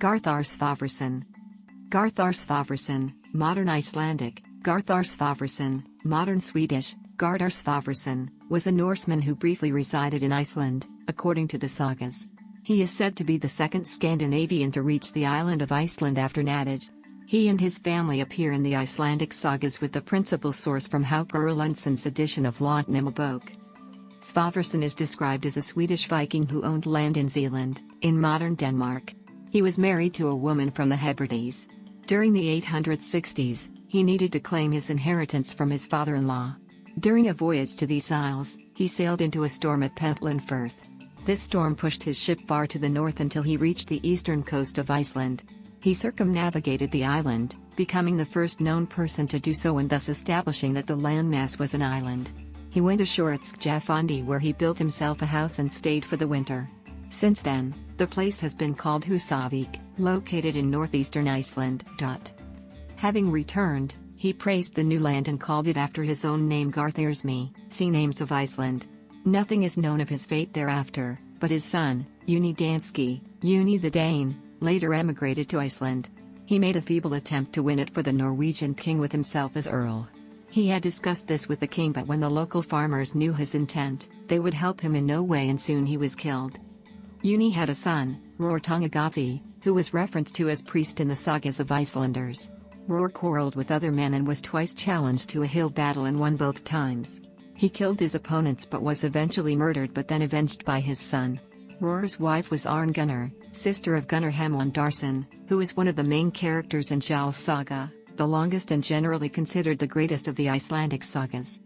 Garðar Svavarsson. Garðar Svavarsson, modern Icelandic, Garðar Svavarsson, modern Swedish, Gardar Svavarsson, was a Norseman who briefly resided in Iceland, according to the sagas. He is said to be the second Scandinavian to reach the island of Iceland after Naddod. He and his family appear in the Icelandic Sagas with the principal source from Haukr Erlendsson's edition of Landnámabók. Svavarsson is described as a Swedish Viking who owned land in Zealand, in modern Denmark. He was married to a woman from the Hebrides. During the 860s, he needed to claim his inheritance from his father-in-law. During a voyage to these isles, he sailed into a storm at Pentland Firth. This storm pushed his ship far to the north until he reached the eastern coast of Iceland. He circumnavigated the island, becoming the first known person to do so and thus establishing that the landmass was an island. He went ashore at Skjafandi where he built himself a house and stayed for the winter. Since then, the place has been called Húsavík, located in northeastern Iceland. Having returned, he praised the new land and called it after his own name Garðarsmi, see Names of Iceland. Nothing is known of his fate thereafter, but his son, Uni Danski, Uni the Dane, later emigrated to Iceland. He made a feeble attempt to win it for the Norwegian king with himself as earl. He had discussed this with the king, but when the local farmers knew his intent, they would help him in no way and soon he was killed. Uni had a son, Rortungagathi, who was referenced to as priest in the sagas of Icelanders. Ror quarreled with other men and was twice challenged to a hill battle and won both times. He killed his opponents but was eventually murdered but then avenged by his son. Ror's wife was Arngunnr, sister of Gunnar Hamondarson, who is one of the main characters in Jarl's saga, the longest and generally considered the greatest of the Icelandic sagas.